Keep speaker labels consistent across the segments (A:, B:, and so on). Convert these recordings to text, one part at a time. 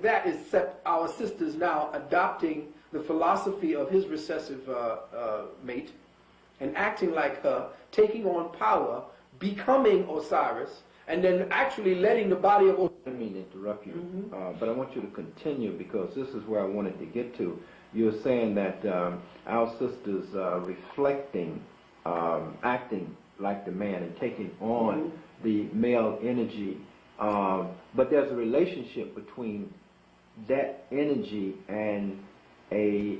A: That is our sisters now adopting the philosophy of his recessive mate and acting like her, taking on power, becoming Osiris, and then actually letting the body of Osiris.
B: I didn't mean to interrupt you, but I want you to continue because this is where I wanted to get to. You're saying that our sisters reflecting, acting like the man and taking on the male energy, but there's a relationship between that energy and a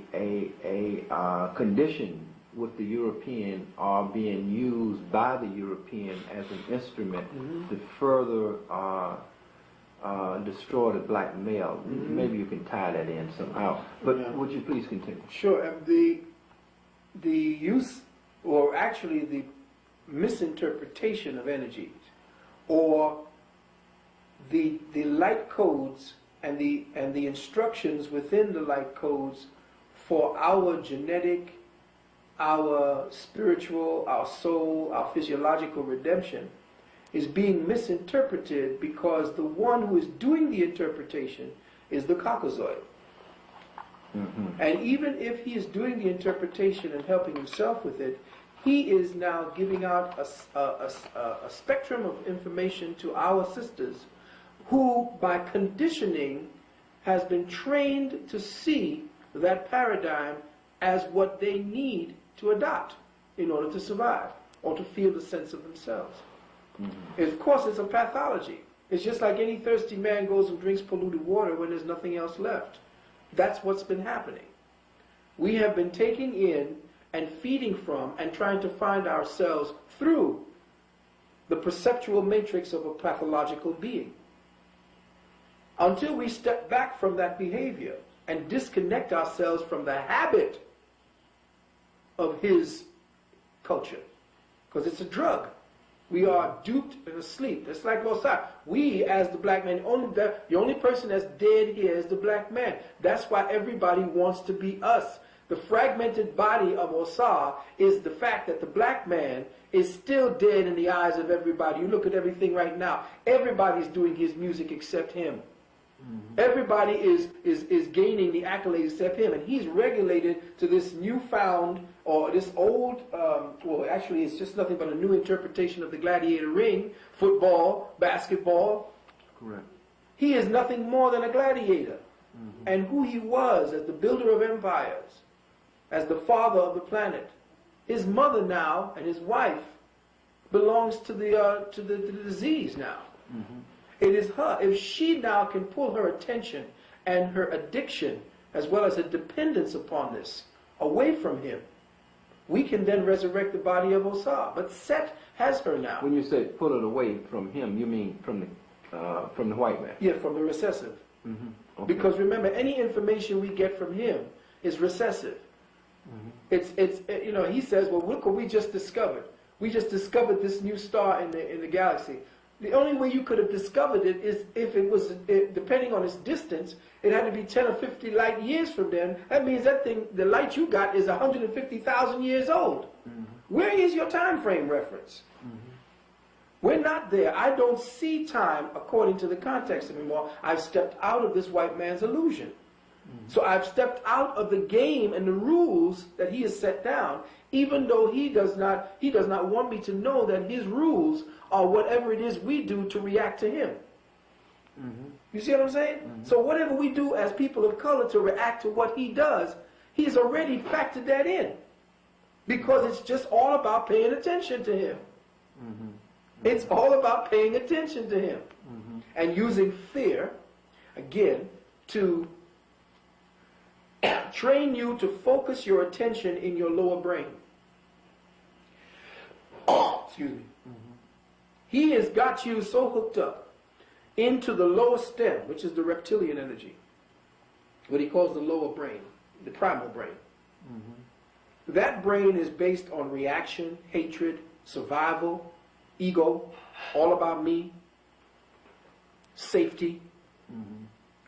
B: condition with the European are being used by the European as an instrument to further destroy the black male. Maybe you can tie that in somehow. But would you please continue?
A: Sure. The use, or actually the misinterpretation of energies, or the light codes and the instructions within the light codes for our genetic, our spiritual, our soul, our physiological redemption is being misinterpreted because the one who is doing the interpretation is the Caucasoid. And even if he is doing the interpretation and helping himself with it, he is now giving out a spectrum of information to our sisters who, by conditioning, has been trained to see that paradigm as what they need to adopt in order to survive or to feel the sense of themselves. Of course, it's a pathology. It's just like any thirsty man goes and drinks polluted water when there's nothing else left. That's what's been happening. We have been taking in and feeding from and trying to find ourselves through the perceptual matrix of a pathological being. Until we step back from that behavior and disconnect ourselves from the habit of his culture, because it's a drug. We are duped and asleep. It's like Osiris. We, as the black man, the only person that's dead here is the black man. That's why everybody wants to be us. The fragmented body of Osiris is the fact that the black man is still dead in the eyes of everybody. You look at everything right now. Everybody's doing his music except him. Everybody is gaining the accolades except him, and he's regulated to this newfound, or this old, well, actually it's just nothing but a new interpretation of the gladiator ring, football, basketball.
B: Correct.
A: He is nothing more than a gladiator. And who he was as the builder of empires, as the father of the planet. His mother now, and his wife, belongs to the disease now. It is her. If she now can pull her attention and her addiction, as well as a dependence upon this, away from him, we can then resurrect the body of Osiris. But Set has her now.
B: When you say pull it away from him, you mean from the white man?
A: Yeah, from the recessive.
B: Okay.
A: Because remember, any information we get from him is recessive. It's you know, he says, well, look what we just discovered. We just discovered this new star in the galaxy. The only way you could have discovered it is if it was, depending on its distance, it had to be 10 or 50 light years from then. That means that thing, the light you got is 150,000 years old. Where is your time frame reference? We're not there. I don't see time according to the context anymore. I've stepped out of this white man's illusion. So I've stepped out of the game and the rules that he has set down, even though he does not want me to know that his rules are whatever it is we do to react to him. You see what I'm saying? So whatever we do as people of color to react to what he does, he's already factored that in. Because it's just all about paying attention to him. It's all about paying attention to him. And using fear, again, to train you to focus your attention in your lower brain. Excuse me. He has got you so hooked up into the lower stem, which is the reptilian energy, what he calls the lower brain, the primal brain. That brain is based on reaction, hatred, survival, ego, all about me, safety,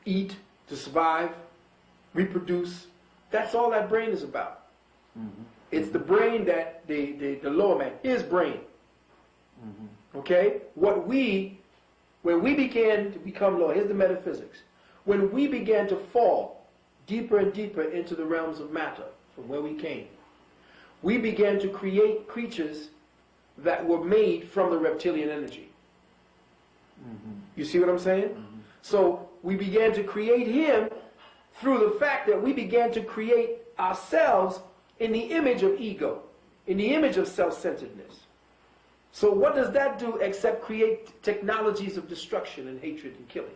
A: eat to survive, reproduce. That's all that brain is about. It's the brain that the lower man, his brain. Okay? When we began to become lower, here's the metaphysics. when we began to fall deeper and deeper into the realms of matter from where we came, we began to create creatures that were made from the reptilian energy. You see what I'm saying? So we began to create him through the fact that we began to create ourselves in the image of ego, in the image of self-centeredness. So what does that do except create technologies of destruction and hatred and killing?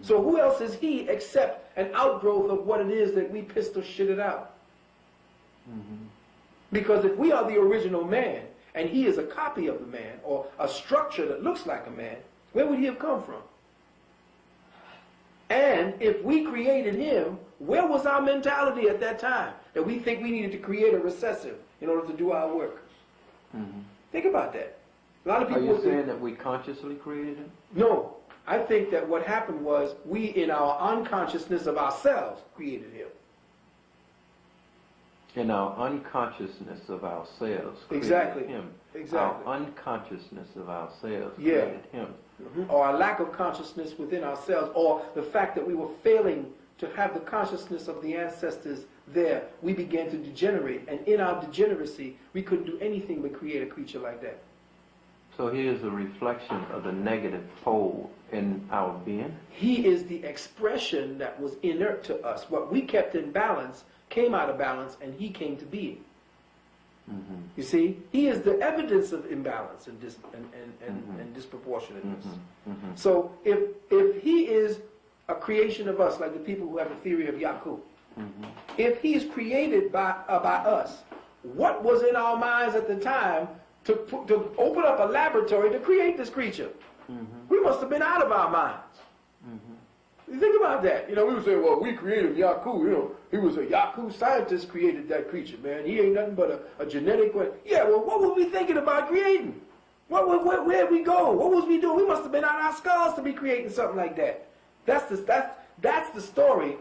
A: So who else is he except an outgrowth of what it is that we pistol shitted out? Because if we are the original man, and he is a copy of the man, or a structure that looks like a man, where would he have come from? And if we created him, where was our mentality at that time? That we think we needed to create a recessive in order to do our work. Think about that. A lot of people
B: Are you saying that we consciously created him?
A: No. I think that what happened was we, in our unconsciousness of ourselves, created him.
B: In our unconsciousness of ourselves created
A: Exactly.
B: him.
A: Exactly.
B: Our unconsciousness of ourselves
A: Yeah.
B: created him.
A: Or our lack of consciousness within ourselves, or the fact that we were failing to have the consciousness of the ancestors there, we began to degenerate. And in our degeneracy, we couldn't do anything but create a creature like that.
B: So he is a reflection of the negative pole in our being.
A: He is the expression that was inert to us. What we kept in balance came out of balance, and he came to being. You see, he is the evidence of imbalance and disproportionateness. So if he is a creation of us, like the people who have the theory of Yaku, if he is created by us, what was in our minds at the time to open up a laboratory to create this creature? We must have been out of our minds. You think about that. You know, we would say, well, we created Yaku. You know, he was a Yaku scientist created that creature, man. He ain't nothing but a genetic one. Yeah, well, what were we thinking about creating? Where'd we go? What was we doing? We must have been out of our skulls to be creating something like that. That's the story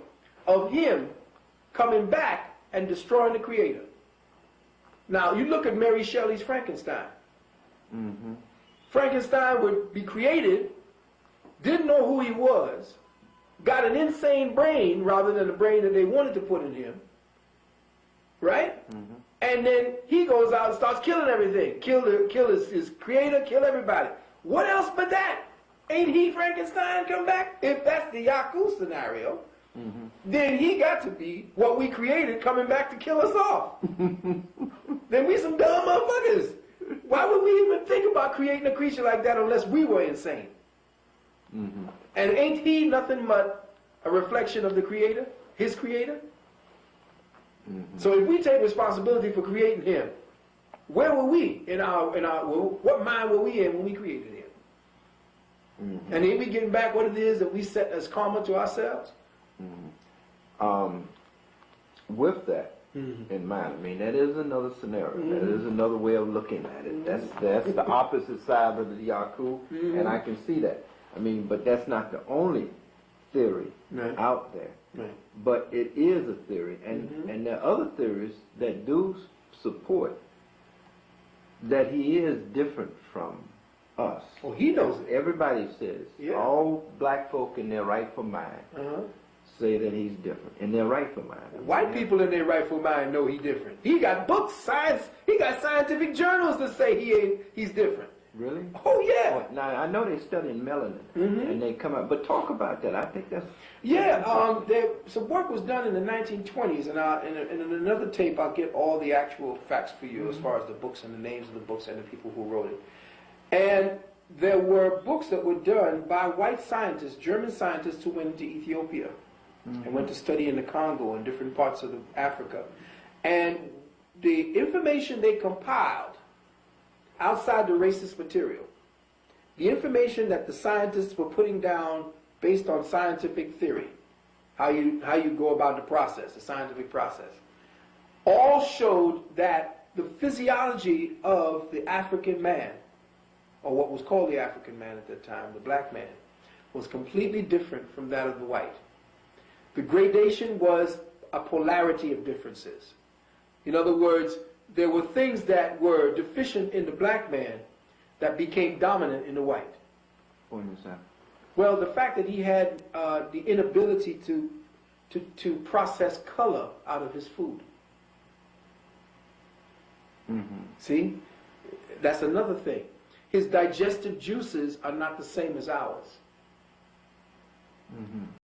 A: of him coming back and destroying the creator. Now, you look at Mary Shelley's Frankenstein. Frankenstein would be created, didn't know who he was, got an insane brain rather than the brain that they wanted to put in him, right? And then he goes out and starts killing everything. Kill his creator, kill everybody. What else but that? Ain't he Frankenstein come back? If that's the Yaku scenario, then he got to be what we created coming back to kill us off. Then we some dumb motherfuckers. Why would we even think about creating a creature like that unless we were insane? And ain't he nothing but a reflection of the creator, his creator? So if we take responsibility for creating him, where were we what mind were we in when we created him? And then we getting back what it is that we set as karma to ourselves?
B: With that in mind, I mean, that is another scenario. That is another way of looking at it. That's the opposite side of the Yaku, and I can see that. I mean, but that's not the only theory out there. But it is a theory, and there are other theories that do support that he is different from us.
A: Oh, he knows it.
B: Everybody says, all black folk in their rightful mind say that he's different, in their rightful mind.
A: White people in their rightful mind know he's different. He got books, science, he got scientific journals that say he's different.
B: Really?
A: Oh, yeah.
B: Well, now, I know they study melanin, and they come out, but talk about that. I think that's...
A: Yeah, some work was done in the 1920s, and in another tape I'll get all the actual facts for you as far as the books and the names of the books and the people who wrote it. And there were books that were done by white scientists, German scientists who went into Ethiopia and went to study in the Congo and different parts of Africa. And the information they compiled outside the racist material, the information that the scientists were putting down based on scientific theory, how you go about the process, the scientific process, all showed that the physiology of the African man, or what was called the African man at that time, the black man, was completely different from that of the white. The gradation was a polarity of differences. In other words, there were things that were deficient in the black man that became dominant in the white.
B: For example?
A: Well, the fact that he had the inability to process color out of his food. See, that's another thing. His digestive juices are not the same as ours.